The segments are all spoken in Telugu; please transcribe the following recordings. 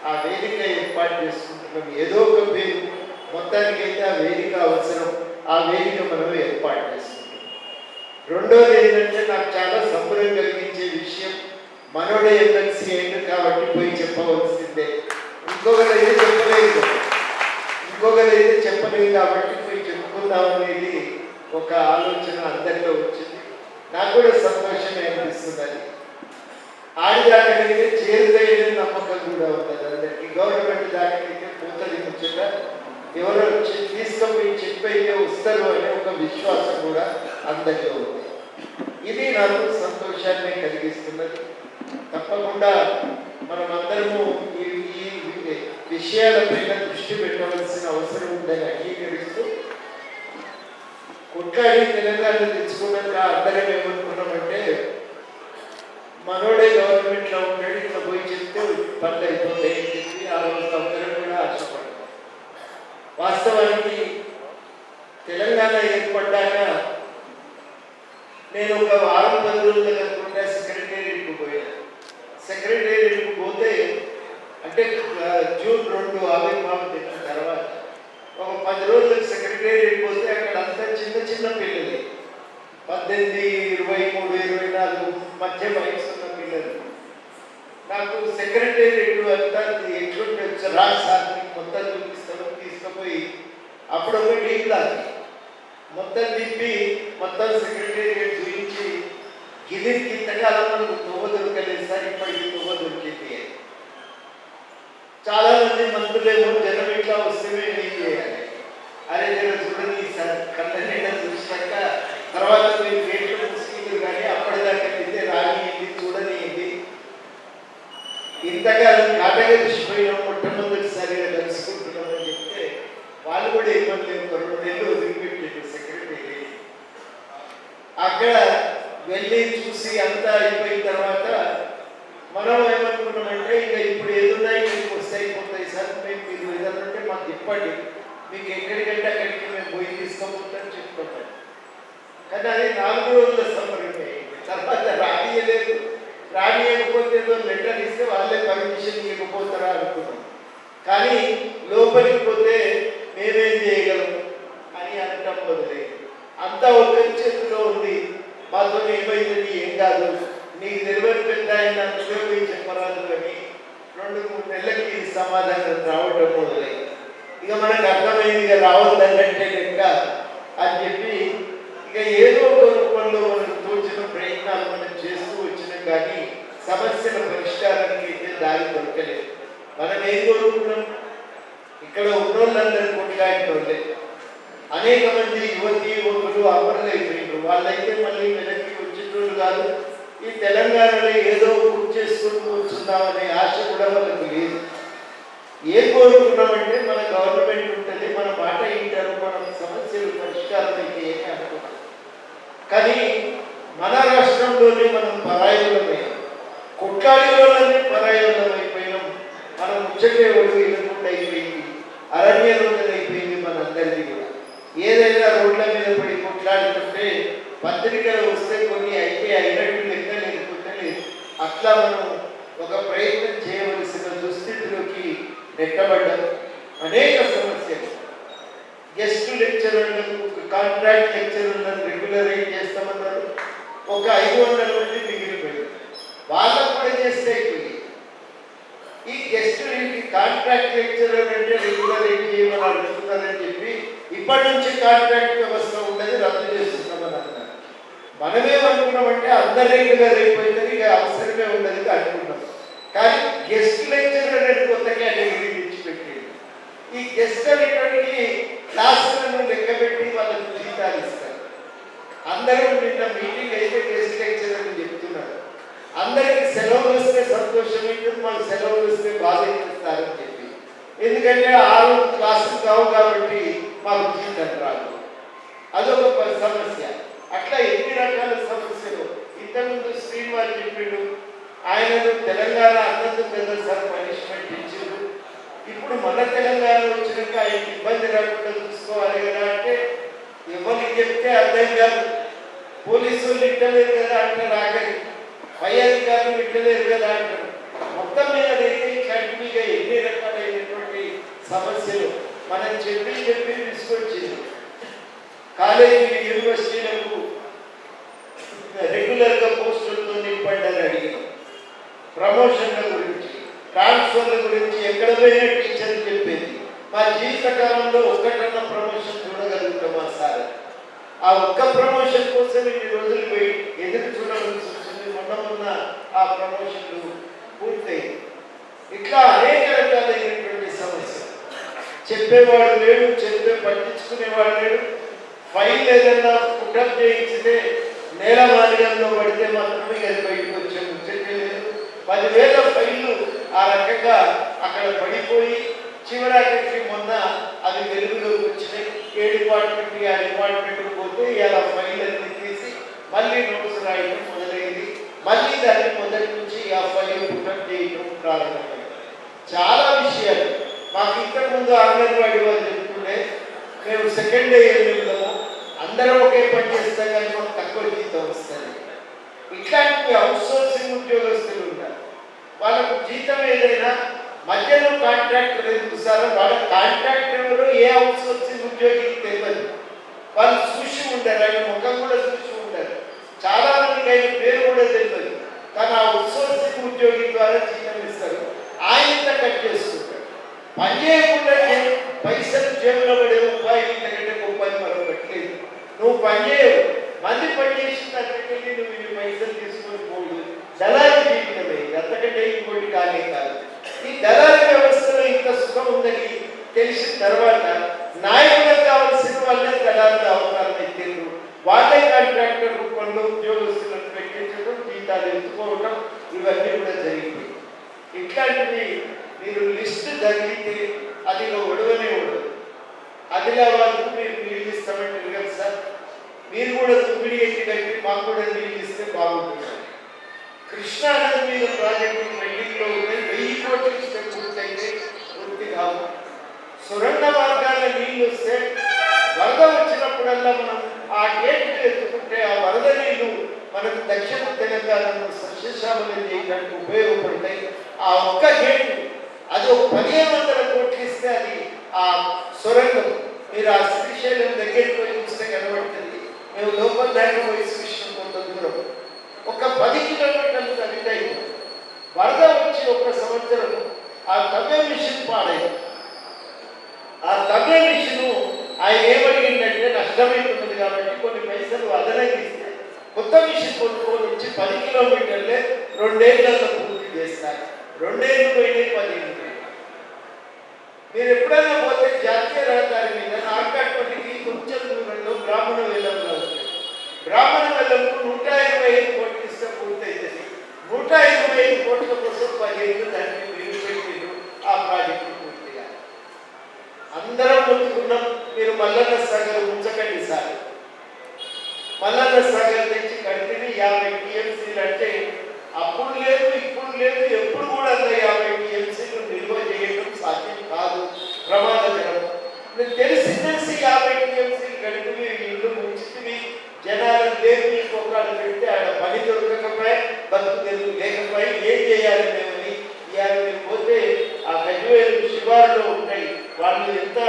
ఆ వేదిక ఏర్పాటు చేసుకుంటున్నాం. ఏదో ఒక పేరు, మొత్తానికైతే ఆ వేదిక అవసరం. ఆ వేదిక మనం ఏర్పాటు చేసుకుంటాం. రెండోది ఏంటంటే నాకు చాలా సంబరం కలిగించే విషయం, మనోడే ఎమ్మెల్సీ అయింది కాబట్టి పోయి చెప్పవలసిందే. ఇంకొకరైతే చెప్పలేదు కాబట్టి పోయి చెప్పుకుందాం అనేది ఒక ఆలోచన అందరిలో వచ్చింది. నాకు కూడా సంతోషమే అనిపిస్తుంది. ఆడిదానికైతే చేరుదైన నమ్మకం కూడా ఉంటుంది అందరికీ. గవర్నమెంట్ దానికైతే పోతుంది ముచ్చట, ఎవరో తీసుకుపోయి చెప్పైతే వస్తారు అనే ఒక విశ్వాసం కూడా అందరిలో ఉంది. ఇది నాకు సంతోషాన్ని కలిగిస్తున్నది. తప్పకుండా మనమందరము ఈ విషయాలపైన దృష్టి పెట్టవలసిన అవసరం ఉందని అంగీకరిస్తూ, కొట్లాడి తెలంగాణ తెచ్చుకున్నాక అందరం ఏమనుకున్నామంటే మనోడే గవర్నమెంట్లో ఉంటాడు, ఇట్లా పోయి చెప్తే పనులు అయిపోతాయని చెప్పి ఆ రోజు అందరం కూడా ఆశపడ్డాం. వాస్తవానికి తెలంగాణ ఏర్పడ్డాక నేను ఒక వారం 10 రోజులు కనుకుంటే సెక్రటేరియట్కు పోయాను. సెక్రటేరియట్కు పోతే అంటే జూన్ 2 ఆవిర్భావం తెచ్చిన తర్వాత ఒక 10 రోజులకు సెక్రటేరియట్ పోతే అక్కడ అంతా చిన్న చిన్న పిల్లలు, 18, 23, 24 మధ్య వయసు ఉన్న పిల్లలు. నాకు సెక్రటేరియట్ అంతా ఎట్లుంటే రాష్ట్రాన్ని మొత్తం చూపిస్తాను, తీసుకుపోయి అప్పుడు ఒక టీం లాగా మొత్తం తిప్పి మొత్తం సెక్రటేరియట్ చూపించి ఇది ఇంతకాలం మనకు తొవ్వ దొరకలేదు సార్, ఇప్పటికి తొవ్వ దొరికింది. చాలా మంది మంత్రులేమో జనం ఇట్లా వస్తే ఏం చేయాలి, అరే జనం చూడని సార్ కళ్ళ నిండా చూసాక తర్వాత మీరు గేట్లు మూసుకుంటారు కానీ అప్పటిదాకా అయితే రానియండి, చూడనియండి. ఇంతకాలం కాటగలిసిపోయిన మొట్టమొదటిసారిగా కలుసుకుంటున్నామని చెప్తే వాళ్ళు కూడా ఏమని 2 నెలలు వదిలిపెట్టారు సెక్రటరీ. అక్కడ వెళ్ళి చూసి అంతా అయిపోయిన తర్వాత మనం ఏమనుకున్నామంటే ఇక ఇప్పుడు ఏదున్నాయి మీకు అయిపోతాయి సార్, మేము మీరు ఏదంటే మాకు ఇప్పటి మీకు ఎక్కడికంటే అక్కడికి మేము పోయి తీసుకోబోతామని చెప్పుకుంటాం. కానీ అది 4 రోజుల సమరమే. తర్వాత రానియకపోతే ఏదో లెటర్ ఇస్తే వాళ్ళే పర్మిషన్ ఇవ్వకపోతారా అనుకున్నాం. కానీ లోపలికి పోతే మేమేం చేయగలం అని అనటం మొదలైంది. అంతా ఒకరి చేతిలో ఉంది, మాతో ఏమైంది ఏం కాదు, నీకు తెలియని పెద్ద ఆయన అందులో పోయి చెప్పరాదు అని 2-3 నెలలకి సమాధానం రావటం మొదలైంది. ఇక మనకు అర్థమైంది ఇక రావద్దన్నట్టే లెక్క అని చెప్పి ఇక ఏదో ఒక రూపంలో మనకు తోచిన ప్రయత్నాలు మనం చేస్తూ వచ్చినాం. కానీ సమస్యల పరిష్కారానికి అయితే దారి దొరకలేదు. మనం ఏం కోరుకున్నాం, ఇక్కడ ఉన్నోళ్ళందరూ కొట్లాడినోళ్ళే, అనేక మంది యువకులు అమరులైపోయినారు. వాళ్ళైతే మళ్ళీ వెనక్కి వచ్చేటోళ్ళు కాదు. ఈ తెలంగాణలో ఏదో పూర్తి చేసుకుంటూ కూర్చున్నామనే ఆశ కూడా వాళ్ళకి లేదు. ఏం కోరుకున్నామంటే మన గవర్నమెంట్ ఉంటుంది, మన మాట వింటారు, మన సమస్యలు పరిష్కారం అయితే ఏమి అనుకున్నాం. కానీ మన రాష్ట్రంలోనే మనం పరాయులమైనాం, కొట్లాడి వాళ్ళని పరాయులమైపోయినాం. మనం ముచ్చటే ఒళ్ళు ఇళ్ళకుండా అయిపోయింది, అరణ్య రోజులు అయిపోయింది మనందరికీ కూడా. ఏదైనా రోడ్ల మీద పడి కొట్లాడుతుంటే పత్రికలు వస్తే కొన్ని అయితే అయినట్టు లెక్క, లేకపోతే లేదు. అట్లా మనం ఒక ప్రయత్నం చేయవలసిన దుస్థితిలోకి నెట్టబడ్డాం. అనేక సమస్యలు, గెస్ట్ లెక్చరర్లకు కాంట్రాక్ట్ లెక్చరర్లను రెగ్యులరైజ్ చేస్తామన్నారు. ఒక 500 మంది మిగిలిపోయింది, వాళ్ళకు కూడా చేస్తే అయిపోయింది. ఈ గెస్ట్ కాంట్రాక్ట్ లెక్చరర్ అంటే రెగ్యులరైజ్ చేయమని అడుగుతున్నారని చెప్పి ఇప్పటి నుంచి కాంట్రాక్ట్ వ్యవస్థ ఉండదు, రద్దు చేస్తున్నామని అన్నారు. మనమేమనుకున్నామంటే అందరు రెగ్యులర్ అయిపోయిందని ఇక అవసరమే ఉండదు అనుకున్నాం. కానీ గెస్ట్ లెక్చరర్ అనేది కొత్త కేటగిరీ తెచ్చిపెట్టింది. ఈ గెస్ట్ అనేటువంటి క్లాసులను లెక్కబెట్టి వాళ్ళకు జీతాలు ఇస్తారు. అందరూ నిన్న మీటింగ్ అయితే గెస్ట్ లెక్చరర్ అని చెప్తున్నారు. అందరికి సెలవులు వస్తే సంతోషం ఉంటుంది, మాకు సెలవులు వస్తే బాధ ఇస్తారని చెప్పి. ఎందుకంటే 6 క్లాసులు కావు కాబట్టి మాకు జీతం రాదు, అదొక సమస్య. అట్లా ఎన్ని రకాల సమస్యలు. ఇంతకుముందు శ్రీనివారు చెప్పిండు, ఆయనను తెలంగాణ అన్నందుకు కదా సార్ పనిష్మెంట్ ఇచ్చిండు. ఇప్పుడు మన తెలంగాణ వచ్చినాక ఆయన ఇబ్బంది రాకుండా చూసుకోవాలి కదా అంటే ఎవరికి చెప్తే అర్థం కాదు. పోలీసు వాళ్ళు ఇట్టలేరు కదా అంటారు, ఆఖరి పై అధికారులు ఇట్టలేరు కదా అంటారు. మొత్తం మీద అయితే కంటిన్యూగా ఎన్ని మనం చెప్పి తీసుకొచ్చింది. కాలేజీలు యూనివర్సిటీలకు రెగ్యులర్గా పోస్టులతో నింపండి అడిగినాం. ప్రమోషన్ల గురించి, ట్రాన్స్ఫర్ల గురించి ఎక్కడ పోయినా టీచర్ చెప్పేది. మా జీవితకాలంలో ఒక్కటన్నా ప్రమోషన్ చూడగలుగుతామా సార్? ఆ ఒక్క ప్రమోషన్ కోసం ఇన్ని రోజులు పోయి ఎదురు చూడవలసి వస్తుంది. మొన్న ఆ ప్రమోషన్లు పూర్తయి. ఇట్లా అనేక రకాలైనటువంటి సమస్య. చెప్పేవాడు లేడు, పట్టించుకునేవాడు లేడు. ఫైల్ ఏదన్నా పుట్టప్ చేయించితే నేల మార్గంలో పడితే మాత్రమే అది బయటకు వచ్చే ముచ్చటే లేదు. 10,000 ఫైళ్ళు ఆ రకంగా అక్కడ పడిపోయి చివరికి మొన్న అది వెలుగులోకి వచ్చినాయి. ఏ డిపార్ట్మెంట్ ఆ డిపార్ట్మెంట్కి పోతే ఇలా ఫైల్ అన్ని తీసి మళ్ళీ నోట్స్ రాయడం మొదలైంది. మళ్ళీ దాన్ని మొదటి నుంచి ఆ ఫైల్ పుట్టప్ చేయడం ప్రారంభమైంది. చాలా విషయాలు మాకు ఇంతకుముందు అంగన్వాడీ వాళ్ళు చెప్తుండే, మేము సెకండ్ ఇయర్ వెళ్ళాము, అందరం ఒకే పని చేస్తాం కానీ మాకు తక్కువ జీతం వస్తుంది. ఇట్లాంటి అవుట్సోర్సింగ్ ఉద్యోగస్తులు ఉన్నారు. వాళ్ళకు జీతం ఏదైనా మధ్యలో కాంట్రాక్టర్ ఎందుకు సార్? వాళ్ళ కాంట్రాక్టర్ ఎవరో ఏ అవుట్సోర్సింగ్ ఉద్యోగికి తెలియదు. వాళ్ళు చూసి ఉంటారు, ఆయన ముఖం కూడా చూసి ఉంటారు. చాలా మందికి ఆయన పేరు కూడా తెలియదు. కానీ ఆ అవుట్సోర్సింగ్ ఉద్యోగి ద్వారా జీతం ఇస్తారు. ఆయన కట్ చేసుకుంటారు. పని చేయకుండా పైసలు జేబులో పడే ఉపాయి ఇంతకంటే ఉపాయి మరొకటి లేదు. నువ్వు పని చేయవు, మంది పని చేసిన దగ్గరికి నువ్వు ఇన్ని పైసలు తీసుకొని పోదు. దళారి జీవితమే, అంతకంటే ఇంకోటి కానే కాదు. ఈ దళారి వ్యవస్థలో ఇంత సుఖం ఉందని తెలిసిన తర్వాత నాయకులకు కావాల్సిన వాళ్ళే దళారులు అవసరం ఎత్తిండ్రు. వాళ్ళే కాంట్రాక్టర్ రూపంలో ఉద్యోగస్తులను పెట్టించడం, జీతాలు ఎత్తుకోవడం, ఇవన్నీ కూడా జరిగింది. ఇట్లాంటివి మీరు లిస్టు తగిలితే అది ఒడవనే ఉండదు. ఆదిలాబాద్కు మీరు నీళ్ళు ఇస్తామంటారు కదా సార్, మీరు కూడా తుమ్మిడి ఎత్తి కట్టి మాకు కూడా నీళ్ళు ఇస్తే బాగుంటుంది. కృష్ణా నది మీద ప్రాజెక్టు పెండింగ్లో ఉన్నాయి. 1000 కోట్లు ఇస్తే పూర్తయితే పూర్తి కావు. సొరంగ మార్గాల నీళ్ళు వస్తే వరద వచ్చినప్పుడల్లా మనం ఆ గేట్లు ఎత్తుకుంటే ఆ వరద నీళ్లు మనకు దక్షిణ తెలంగాణలో సస్యశ్యామలం చేయడానికి ఉపయోగపడతాయి. ఆ ఒక్క గేటు అది ఒక 1500 కోట్లు ఇస్తే అది ఆ సొరంగం మీరు ఆ శ్రీశైలం దగ్గరికి పోయి చూస్తే కనబడుతుంది. మేము లోపల దాకా పోయి శ్రీశైలం కొంత దూరం ఒక 10 కిలోమీటర్లు తగ్గుతాయి. వరద వచ్చి ఒక సంవత్సరం ఆ తవ్వే మిషన్ పాడైంది. ఆ తవ్వే మిషను ఆయన ఏమడిగిందంటే నష్టమైపోతుంది కాబట్టి కొన్ని పైసలు అదనంగా ఇస్తే కొత్త మిషన్ కొనుక్కొని వచ్చి 10 కిలోమీటర్లే 2 ఏళ్లలో పూర్తి చేస్తారు. 2 ఏళ్ళు పోయినాయి, 10 ఏళ్ళు. మీరు ఎప్పుడైనా పోతే జాతీయ రహదారి మీద నార్కాట్పల్లికి కొంచెం దూరంలో బ్రాహ్మణ వెల్లంలో ఉంటుంది. బ్రాహ్మణ వెల్లంకు 125 కోట్లు ఇస్తే పూర్తయితుంది. 125 కోట్ల కోసం 10 ఏళ్ళు దాన్ని మీరు పెట్టిండ్రు. ఆ ప్రాజెక్టు పూర్తిగా అందరం మొత్తుకున్నాం. మీరు మల్లన్న సాగర్ ఉంచకండి సార్. మల్లన్న సాగర్ నుంచి కడితే 50 టీఎంసీలు అంటే అప్పుడు లేదు, ఇప్పుడు లేదు, ఎప్పుడు కూడా 50 టీఎంసీలు నిల్వ చేయడం సాధ్యం కాదు, ప్రమాదకరం. తెలిసి 50 టీఎంసీలు గడిపి ఇల్లు ముంచుకుని జనాలను లేపి ఇంకొకళ్ళు పెడితే ఆడ పని దొరకకపోయి బతుకు తెలుగు లేకపోయి ఏం చేయాలి మేమని ఇవాళ మీరు పోతే ఆ గజ్వేలు శివారులో ఉంటాయి. వాళ్ళు ఎంత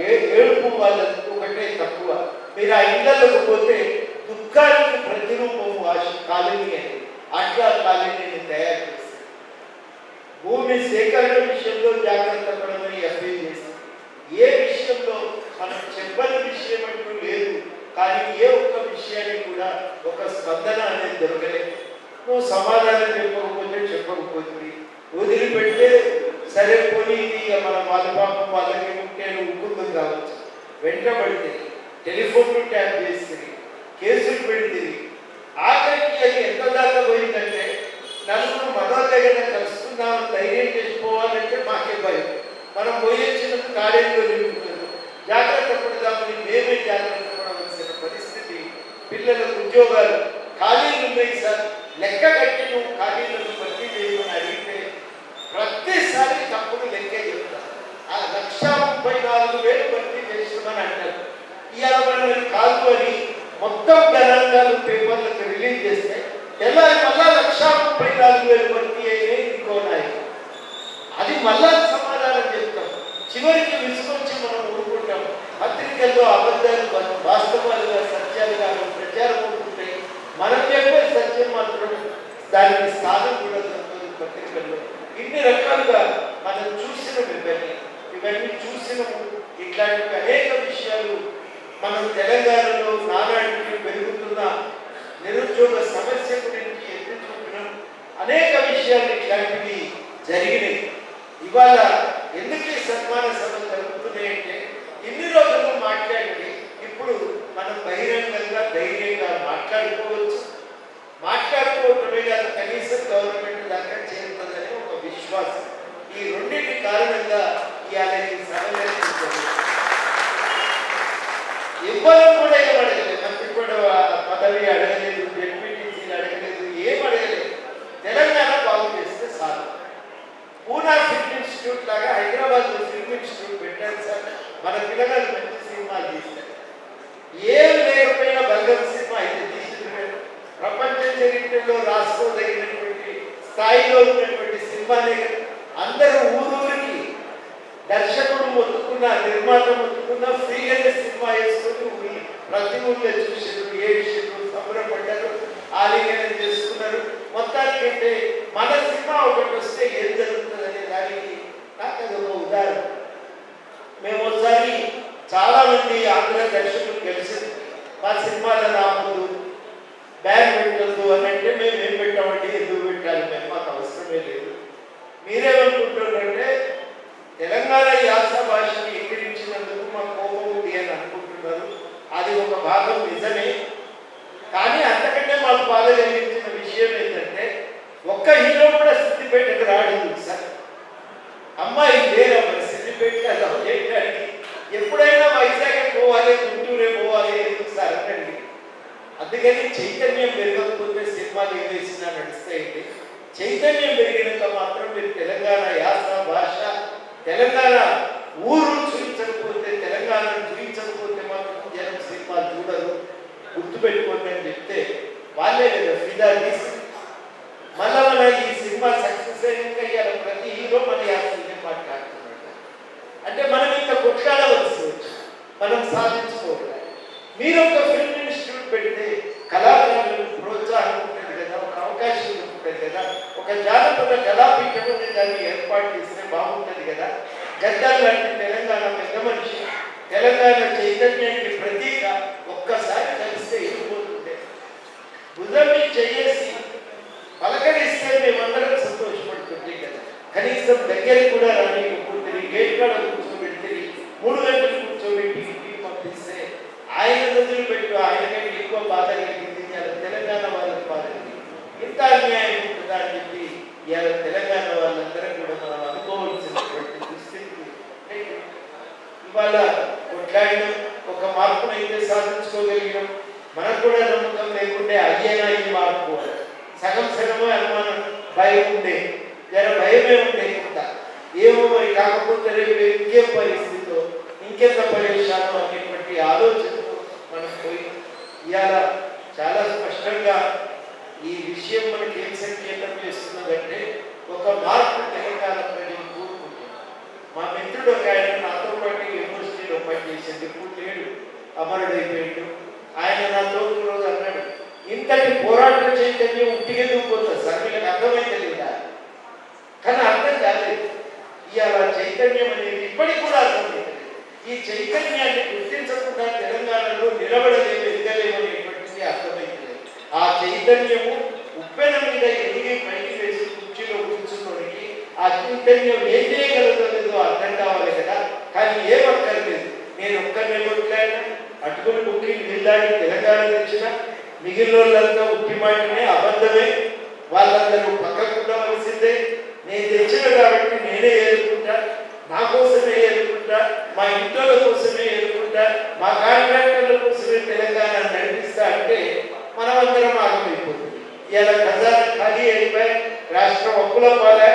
ఏడుపు వాళ్ళకి ఒకటే తక్కువ. మీరు ఆ ఇళ్లలోకి పోతే దుఃఖానికి ప్రతిరూపము కాలనీ అని అట్లా కాలనీని తయారు చేస్తారు. భూమి సేకరణ విషయంలో జాగ్రత్త పడమని అప్పీల్ చేస్తారు. ఏ విషయంలో మనం చెప్పని విషయం అంటూ లేదు. కానీ ఏ ఒక్క విషయానికి కూడా ఒక స్పందన అనేది దొరకలేదు. నువ్వు సమాధానం చెప్పకపోతుంది వదిలిపెడితే సరే పోనీ మన వాళ్ళ పాపం వాళ్ళకి ఉంటే ఉక్కుందని కావచ్చు. వెంటబడితే టెలిఫోన్లు ట్యాప్ చేస్తుంది, కేసులు పెడితే ఆఖరికి అది ఎంత దాకా పోయిందంటే నలుగురు మనోదగ్గర కలుసుకుందామని ధైర్యం చేసుకోవాలంటే మాకే భయం. మనం పోయొచ్చినందుకు కాలేజీలో నిలుపుతున్నాం. జాగ్రత్త పడదామని మేమే జాగ్రత్త పడవలసిన పరిస్థితి. పిల్లలకు ఉద్యోగాలు ఖాళీలు ఉన్నాయి సార్, లెక్క కట్టి నువ్వు ఖాళీలను భర్తీ చేయమని అడిగితే ప్రతిసారి తప్పుడు లెక్కే చెప్తారు. ఆ 1,34,000 భర్తీ చేస్తామని అంటారు. ఇవాళ మనం కాదు అని మొత్తం గణాంకాలు పేపర్లకు రిలీజ్ చేస్తే తెల్లారి మళ్ళా 1,34,000 భర్తీ అయినాయి ఇంకోనాయి. అది మళ్ళా సమాధానం చెప్తాం. చివరికి విసుకొచ్చి మనం ఊరుకుంటాం. పత్రికల్లో అబద్ధాలు వాస్తవాలుగా సత్యాలుగా ప్రచారం అవుతుంటాయి. మనం చెప్పే సత్యం మాత్రం దానికి స్థానం కూడా దొరకదు పత్రికల్లో. ఇన్ని రకాలుగా మనం చూసినాం, ఇవన్నీ చూసినాము. ఇట్లాంటి అనేక విషయాలు మనం తెలంగాణలో నానాటికి పెరుగుతున్న నిరుద్యోగ సమస్య గురించి ఎత్తి చూపినాం. అనేక విషయాలు ఇట్లాంటివి జరిగినాయి. ఇవాళ ఎందుకు ఈ సన్మాన సభలు జరుగుతున్నాయంటే ఇన్ని రోజులు మాట్లాడి ఇప్పుడు మనం బహిరంగంగా ధైర్యంగా మాట్లాడుకోవచ్చు. మాట్లాడుకోవటమే కాదు, కనీసం గవర్నమెంట్ దాకా చేరుతుందనే ఒక విశ్వాసం. ఈ రెండింటి కారణంగా ఇవాళ ఈ సభలు ఇవ్వడం కూడా ఏం అడగలేదు. మంత్రి కూడా పదవి అడగలేదు, డెప్యూటీసీలు అడగలేదు, ఏం అడగలేదు. తెలంగాణ బాగు చేస్తే చాలు. పూనా ఫిల్మ్ ఇన్స్టిట్యూట్ లాగా హైదరాబాద్లో ఫిల్మ్ ఇన్స్టిట్యూట్ పెట్టారు సార్. మన పిల్లగాళ్ళు మంచి సినిమాలు తీస్తారు. ఏం లేకపోయినా బల్గం సినిమా అయితే తీస్తున్నారు. ప్రపంచ చరిత్రలో రాసుకోదగినటువంటి స్థాయిలో ఉన్నటువంటి సినిమాలే. అందరూ ఊరూరికి దర్శకుడు మొత్తుకున్న, నిర్మాత మొత్తుకున్న, ఫ్రీగానే సినిమా వేసుకొని ప్రతి ఊళ్ళో చూసారు, ఏడ్చారు, సంబరపడ్డారు, ఆలింగనం చేసుకున్నారు. మొత్తానికంటే మన సినిమా ఒకటి వస్తే ఏం జరుగుతుందనే దానికి నాకు అది ఒక ఉదాహరణ. మేము ఒకసారి చాలా మంది ఆంధ్ర దర్శకులు కలిసింది. మా సినిమాలో రాముడు బ్యాన్ పెట్టద్దు అని అంటే మేము ఏం పెట్టామండి, ఎందుకు పెట్టాలి, మేము మాకు అవసరమే లేదు. మీరేమనుకుంటున్నారంటే తెలంగాణ యాస భాషని ఎక్కిరించినందుకు మాకు కోపం ఉంది అని అనుకుంటున్నారు. అది ఒక భాగం నిజమే. కానీ అంతకంటే మాకు బాధ కలిగించిన విషయం ఏంటంటే ఒక్క హీరో కూడా సిద్దిపేటకు రాడు సార్. అమ్మాయి లేరమ్మ సిద్దిపేటకి అలా చేయడానికి. ఎప్పుడైనా వైజాగ్ పోవాలి, గుంటూరే పోవాలి, ఎందుకు సార్ అనండి. అందుకని చైతన్యం పెరగకపోతే సినిమాలు ఏం వేసినా నడుస్తాయండి. చైతన్యం పెరిగినాక మాత్రం మీరు తెలంగాణ యాస భాష, తెలంగాణ ఊరు చూపించకపోతే, తెలంగాణను చూపించకపోతే మాత్రం జనం సినిమాలు చూడరు. గుర్తుపెట్టుకోండి అని చెప్తే వాళ్ళే కదా ఫిదా తీసి మళ్ళా మన ఈ సినిమా సక్సెస్ అయినాక ఇవాళ ప్రతి హీరో మన యాసనే మాట్లాడుతున్నాడు. అంటే మనం ఇంత కొట్లాడవలసి వచ్చి మనం సాధించుకోవాలి. మీరు ఒక ఫిల్మ్ ఇన్స్టిట్యూట్ పెడితే కళాకారులకు ప్రోత్సాహం ఉంటుంది కదా, ఒక అవకాశం ఉంటుంది కదా, ఒక జానపద కళాపీఠం దాన్ని ఏర్పాటు చేస్తే బాగుంటుంది కదా. గద్దాలు లాంటి తెలంగాణ పెద్ద మనిషి, తెలంగాణ చైతన్యానికి ప్రతీక ఒక్కసారి కలిస్తే వెళ్ళిపోతుంటే భుజమి చేసి పలకరిస్తే మేమందరం సంతోషపడుతుంది కదా. కనీసం దగ్గరికి కూడా రానికపోతుంది. గేట్ కాడ కూర్చోబెడితే 3 గంటలు కూర్చోబెట్టి ఇంటికి పంపిస్తే ఆయన రోజులు పెట్టు ఆయనకంటే ఎక్కువ బాధ కలిగింది. ఇవాళ తెలంగాణ వాళ్ళకి బాధ కలిగింది. ఇంత అన్యాయం ఉంటుందా అని చెప్పి ఇవాళ తెలంగాణ వాళ్ళందరం కూడా మనం అనుకోవాల్సినటువంటి దుస్థితి. ఇవాళ కొట్లాడినాం, ఒక మార్పునైతే సాధించుకోగలిగినాం. మనకు కూడా నమ్మకం లేకుంటే అయ్యేనా ఈ మార్పు సగం సగమే అనుమానం, భయం ఉండే, జర భయమే ఉండే కొంత. ఏమో మరి కాకపోతే రేపు ఇంకేం పరిస్థితిలో ఇంకెంత పరేషానో అనేటువంటి ఆలోచనతో మనం పోయి ఇవాళ చాలా స్పష్టంగా ఈ విషయం మనకి ఏం సంకేతం చేస్తున్నదంటే ఒక మార్పు తెలంగాణ ప్రజలు కోరుకుంటున్నారు. మా మిత్రుడు ఒక ఆయన నాతో పాటు యూనివర్సిటీలో పనిచేసాడు, ఇప్పుడు లేడు, అమరుడైపోయాడు. ఆయన నాతో రోజు అన్నాడు, ఇంతటి పోరాట చైతన్యం ఉట్టిగెందుకు పోతుంది సార్, వీళ్ళకి అర్థమైతే లేదా? కానీ అర్థం కాలేదు. ఇవాళ చైతన్యం అనేది ఇప్పటికి కూడా అర్థమైంది. ఈ చైతన్యాన్ని గుర్తించకుండా తెలంగాణలో నిలబడలేము, ఎదగలేము అనేటువంటిది అర్థమైంది. ఆ చైతన్యము ఉప్పెన మీద ఎదిగి పైకి వేసి కుర్చీలో కూర్చున్నోడికి ఆ చైతన్యం ఏం చేయగలుగుతుందో అర్థం కావాలి కదా. కానీ ఏమక్కర్లేదు. నేను ఒక్కరినే కొట్లాడినా, అటుకులు ముక్కి నిల్లాడి తెలంగాణ తెచ్చిన మిగిలిన వాళ్ళంతా ఉట్టి మాటనే, అబద్ధమే, వాళ్ళందరూ పక్కకు ఉండవలసిందే. నేను తెచ్చిన కాబట్టి నేనే ఏలుకుంటా, నా కోసమే ఏలుకుంటా, మా ఇంట్లో కోసమే ఏలుకుంటా, మా కాంట్రాక్టర్ల కోసమే తెలంగాణ నడిపిస్తా అంటే మనమందరం ఆగమైపోతుంది. ఇలా ఖజానా ఖాళీ అయిపోయి రాష్ట్రం అప్పుల పాలే.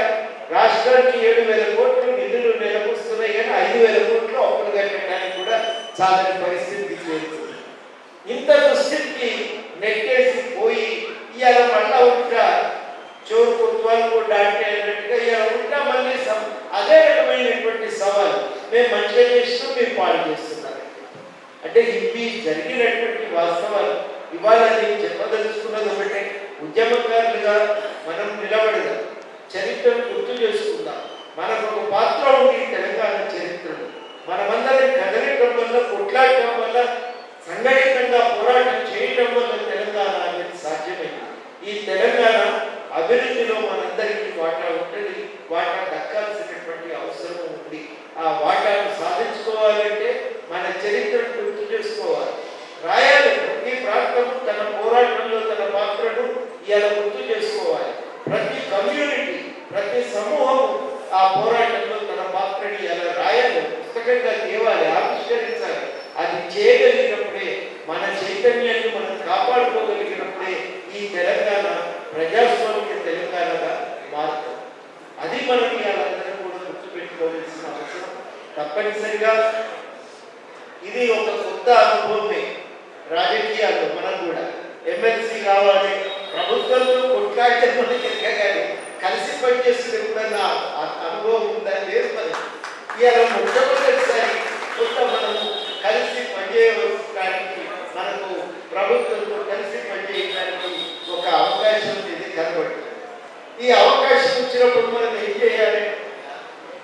రాష్ట్రానికి 7,000 కోట్లు నిధులు నెలకొస్తున్నాయి, కానీ 5,000 కోట్లు అప్పులు కట్టడానికి కూడా చాలని పరిస్థితి చేరుతుంది. ఇంత దుస్థితికి నెట్టేసి పోయి ఇవాళ మళ్ళా ఉంటా చోరు కొత్వాలు కూడా అంటే అన్నట్టుగా ఇవాళ ఉంటా మళ్ళీ అదే రకమైనటువంటి సవాలు మేము మంచిగా చేస్తున్నాం, మీరు పాడు చేస్తున్నారు. అంటే ఇవి జరిగినటువంటి వాస్తవాలు. ఇవాళ నేను చెప్పదలుచుకున్నది ఒకటే, ఉద్యమకారులుగా మనం నిలబడదాం, చరిత్రను గుర్తు చేసుకుందాం. మనకు ఒక పాత్ర ఉంది తెలంగాణ చరిత్రలో. మనమందరం కదలటం వల్ల, కొట్లాడటం వల్ల, సంఘటితంగా పోరాటం చేయటం వల్ల తెలంగాణ అనేది సాధ్యమైంది. ఈ తెలంగాణ అభివృద్ధిలో మనందరికీ వాటా ఉంటుంది, వాటా దక్కాల్సినటువంటి అవసరం ఉంది. ఆ వాటాను సాధించుకోవాలంటే మన చరిత్రను గుర్తు చేసుకోవాలి, రాయాలి. ప్రతి ప్రాంతం తన పోరాటంలో తన పాత్రను ఇలా గుర్తు చేసుకోవాలి. ప్రతి కమ్యూనిటీ, ప్రతి సమూహము ఆ పోరాటంలో తన పాత్రని ఇలా రాయాలి, పుస్తకంగా తేవాలి, ఆవిష్కరించాలి. అది చేయగలిగినప్పుడే, మన చైతన్యాన్ని మనం కాపాడుకోగలిగినప్పుడే ఈ తెలంగాణ ప్రజాస్వామ్య తెలంగాణగా మారుతుంది. అది మనం ఇవాళందరం కూడా గుర్తుపెట్టుకోవాల్సిన అవసరం తప్పనిసరిగా. ఇది ఒక కొత్త అనుభవమే రాజకీయాల్లో. మనం కూడా ఎమ్మెల్సీ కావాలి, ప్రభుత్వంతో కొట్లాడితే మనకి ఎక్కగానే కలిసి పనిచేస్తున్న ఎప్పుడన్నా అనుభవం ఉందని లేదు. మరి ఇవాళ మొట్టమొదటిసారి కొత్త మనము కలిసి పనిచేయడానికి, మనకు ప్రభుత్వంతో కలిసి పనిచేయడానికి ఒక అవకాశం ఇది కనబడుతుంది. ఈ అవకాశం వచ్చినప్పుడు మనం ఏం చేయాలి?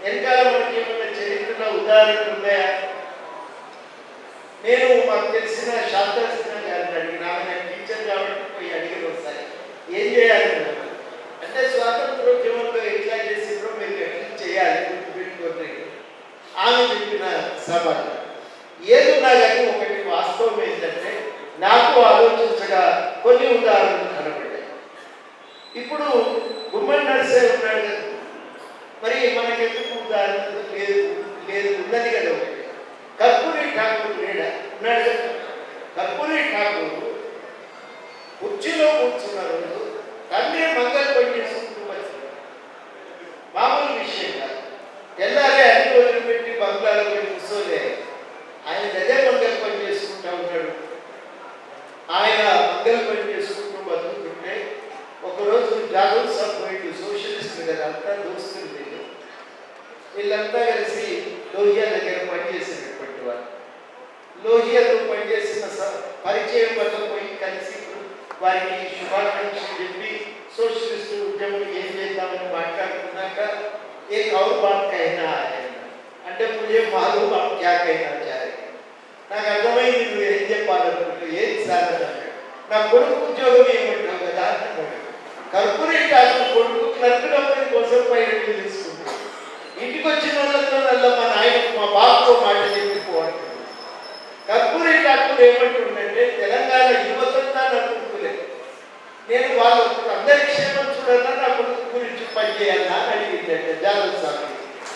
వెనకాల మనకి ఏమన్నా చరిత్రలో ఉదాహరణలు ఉన్నాయా? నేను మాకు తెలిసిన శాస్త్రజ్ఞ గారిని అడిగిన, ఆమె టీచర్ కాబట్టి పోయి అడిగిన ఒకసారి ఏం చేయాలి అంటే, స్వాతంత్రోద్యమంలో ఎట్లా చేసిండ్రో మీరు ఎట్లా చేయాలి గుర్తుపెట్టుకోండి. ఆమె చెప్పిన సభ ఏదున్నా కానీ ఒకటి వాస్తవం ఏంటంటే, నాకు ఆలోచించగా కొన్ని ఉదాహరణలు కనబడ్డాయి. ఇప్పుడు గుమ్మడి నర్సే ఉన్నాడు కదా, మరి మనకెందుకు ఉదాహరణ లేదు? లేదు, ఉన్నది కదా ఒకటి. కర్పూరి ఠాకూర్ లేడా? ఉన్నాడు కదా. కర్పూరి ఠాకూర్ కుర్చీలో కూర్చున్నారు, తండ్రి మంగళ పని చేసుకుంటూ వచ్చింది. మామూలు విషయం కాదు. తెల్లారే అన్ని వదిలిపెట్టి బంగ్లాలో పెట్టి కూర్చోలే, ఆయన అదే మంగళ పని చేసుకుంటూ ఉన్నాడు. ఆయన మంగళ పని చేసుకుంటూ బతుకుతుంటే ఒకరోజు జాదవ్ సాబ్ పోయింది, సోషలిస్ట్ కదా, అంతా దోస్తులు వీళ్ళంతా కలిసి లోహియా దగ్గర పనిచేసినటువంటి వారు. లోహియాతో పనిచేసిన పరిచయం వల్ల పోయి కలిసి వారికి శుభాకాంక్షలు చెప్పి సోషలిస్ట్ ఉద్యమం ఏం చేద్దామని మాట్లాడుకున్నాక, ఏ కౌర్ బాత్ కైనా అంటే ముझे मालूम आप क्या कहना चाह रहे. నాకు అర్థమైంది నువ్వు ఏం చెప్పాలనుకుంటున్నావు, ఏం సాధన. నా కొడుకు ఉద్యోగం ఏమంటావు కదా అన్నాడు. కర్పూరి ఠాకూర్ కొడుకు క్లర్క్ కంపెనీ కోసం పైన తీసుకుంటాడు. ఇంటికి వచ్చిన వాళ్ళతో మా నాయనకు, మా బాబుతో మాట చెప్పిపోవాలి. కర్పూరి ఠాకూర్ ఏమంటుందంటే, తెలంగాణ యువతంతా నా కొడుకులే, నేను వాళ్ళ అందరి క్షేమం చూడాలా, నా కొడుకు గురించి పనిచేయాలా అని అడిగిందంటే జాదవ్ సాబ్.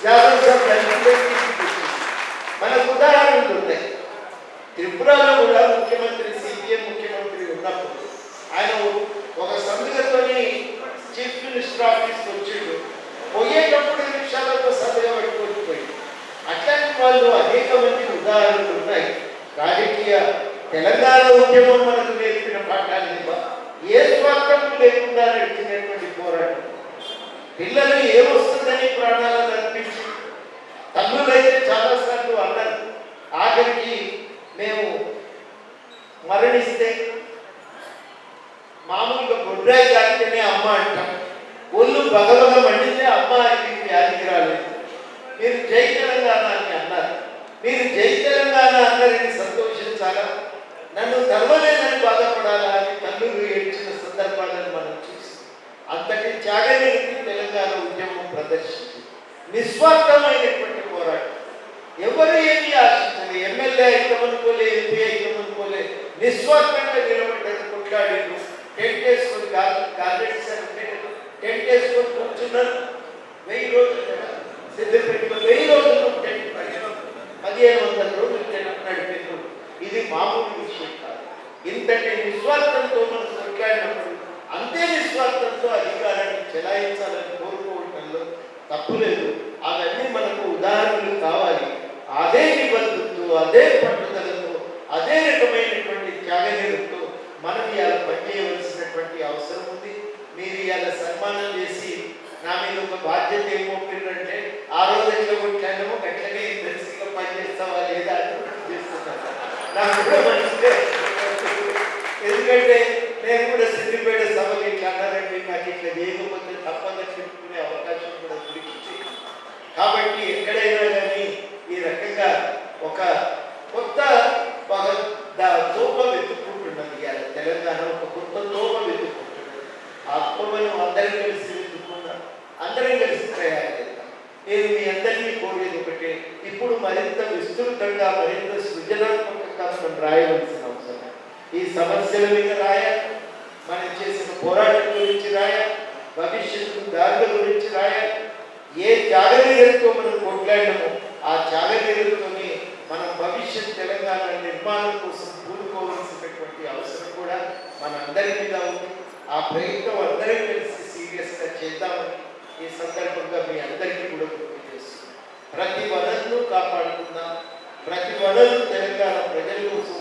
జాదవ్ సాబ్ మనకు ఉదాహరణలు ఉన్నాయి. త్రిపురలో కూడా ముఖ్యమంత్రి, సిపిఎం ముఖ్యమంత్రి ఉన్నప్పుడు ఆయన ఒక సందులతోని చీఫ్ మినిస్టర్ ఆఫీస్కి వచ్చిండు. పోయేటప్పుడు నిమిషాలతో సభగా పట్టుకోకపోయింది. అట్లాంటి వాళ్ళు అనేక మంది ఉదాహరణలు ఉన్నాయి. రాజకీయ తెలంగాణ ఉద్యమం మనకు నేర్పిన పాఠాలు ఏ స్వార్థం లేకుండా నడిచినటువంటి పోరాటం. పిల్లలు ఏమొస్తుందని ప్రాణాలను అర్పించి, తల్లులైతే చాలాసార్లు అన్నారు, ఆఖరికి మేము మరణిస్తే మామూలుగా గొడ్రాయి దాటితేనే అమ్మ అంటాం, ఒళ్ళు బగబగ మండితే అమ్మ అని వ్యాధికి రాలేదు. మీరు జై తెలంగాణ అని అన్నారు, మీరు జై తెలంగాణ అన్నారని సంతోషించాలా, నన్ను తరవలేదని బాధపడాలా అని తల్లులు ఏడ్చిన సందర్భాలను మనం చూసి, అంతటి త్యాగనిరతి తెలంగాణ ఉద్యమం ప్రదర్శించింది. నిస్వార్థమైనటువంటి పోరాటం. ఎవరు ఏమీ ఆశించలేదు. ఎమ్మెల్యే అయితమనుకోలే, ఎంపీ అయితమనుకోలే, నిస్వార్థంగా నిలబడ్డారు, కొట్లాడారు. టెంట్ వేసుకొని గార్డెన్స్ అంటే టెంట్ వేసుకొని కూర్చున్నారు. 1000 రోజులు సిద్ధపెట్టుకొని 1000 రోజులు టెంట్, 1500 రోజులు టెంట్ నడిపారు. ఇది మామూలు విషయం కాదు. ఇంతటి నిస్వార్థంతో మనం కొట్లాడినప్పుడు అంతే నిస్వార్థంతో అధికారాన్ని చెలాయించాలని కోరుకోవడంలో తప్పులేదు. అవన్నీ మనకు ఉదాహరణలు కావాలి. అదే నిబద్ధతతో, అదే పట్టుదలతో, అదే రకమైనటువంటి త్యాగనిరతో మనం ఇవాళ పనిచేయవలసినటువంటి అవసరం ఉంది. మీరు ఇవాళ సన్మానం చేసి నా మీద ఒక బాధ్యత ఏం మోపిందంటే, ఆ రోజు ఎట్లా కొట్లాడమో అట్లనే కాబట్టి ఎక్కడైనా కానీ ఈ రకంగా ఒక కొత్త తోప వెతుక్కుంటున్నది. తెలంగాణ ఒక కొత్త తోప వెతుక్కుంటున్నది. ఆ తోపను అందరం కలిసి వెతుక్కుందాం, అందరం కలిసి ప్రయాణం చేద్దాం. నేను మీ అందరినీ కోరేది ఒకటే, ఇప్పుడు మరింత విస్తృతంగా మరింత సృజనాత్మకంగా మనం రాయవలసిన అవసరం. ఈ సమస్యల మీద రాయాలి, మనం చేసిన పోరాటం గురించి రాయాలి, భవిష్యత్తు దారుల గురించి రాయాలి. ఏ త్యాగనీయులతో మనం కొట్లాడము ఆ త్యాగనీయులతోనే మనం భవిష్యత్ తెలంగాణ నిర్మాణం కోసం కూడుకోవాల్సినటువంటి అవసరం కూడా మనందరి మీద ఉంది. ఆ ప్రయత్నం అందరం కలిసి సీరియస్గా చేద్దామని ఈ సందర్భంగా మీ అందరికీ కూడా గుర్తు చేస్తున్నాం. ప్రతి వనరును కాపాడుకుందాం, ప్రతి వనరు తెలంగాణ ప్రజల కోసం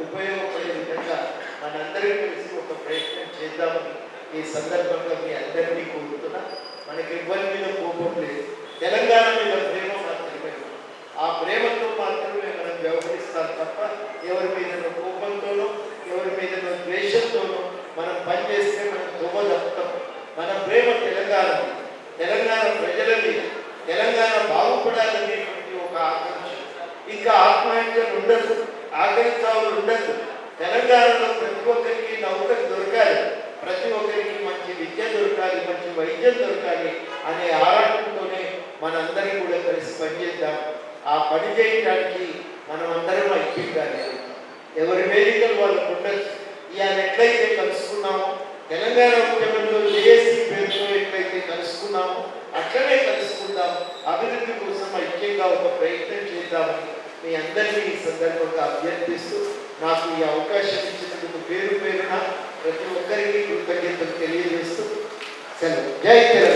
ఉపయోగపడే విధంగా మనందరం కలిసి ఒక ప్రయత్నం చేద్దామని ఈ సందర్భంగా మీ అందరినీ కోరుతున్నా. మనకి ఎవరి మీద కోపం లేదు, తెలంగాణ మీద ప్రేమ మాత్రమే. ఆ ప్రేమతో మాత్రమే మనం వ్యవహరిస్తాం తప్ప ఎవరి మీద కోపంతోనో ఎవరి మీద ద్వేషంతోనో మనం పనిచేస్తే మనం తొమ్మిదం. మన ప్రేమ తెలంగాణ, తెలంగాణ ప్రజల మీద, తెలంగాణ బాగుపడాలనేటువంటి ఒక ఆకాంక్ష. ఇంకా ఆత్మహత్యలు ఉండదు, ఆకలి చావులు ఉండదు. తెలంగాణలో ప్రతి ఒక్కరికి నౌకలు దొరకాలి, ప్రతి ఒక్కరికి మంచి విద్య దొరకాలి, మంచి వైద్యం దొరకాలి అనే ఆరాటంతోనే మనందరం కూడా కలిసి పనిచేద్దాం. ఆ పని చేయడానికి మనం అందరం ఐక్యంగా ఎవరి వేదికలు వాళ్ళకు ఉండొచ్చు. ఇవాళ ఎట్లయితే కలుసుకున్నామో తెలంగాణ ఉద్యమంలో జేఏసీ పేరుతో ఎట్లయితే కలుసుకున్నామో అట్లనే కలుసుకుందాం. అభివృద్ధి కోసం ఐక్యంగా ఒక ప్రయత్నం చేద్దామని మీ అందరినీ ఈ సందర్భంగా అభ్యర్థిస్తూ నాకు ఈ అవకాశం ఇచ్చినందుకు పేరు పేరున ప్రతి ఒక్కరికి కృతజ్ఞతలు తెలియజేస్తూ సెలవు. జై తెలంగాణ.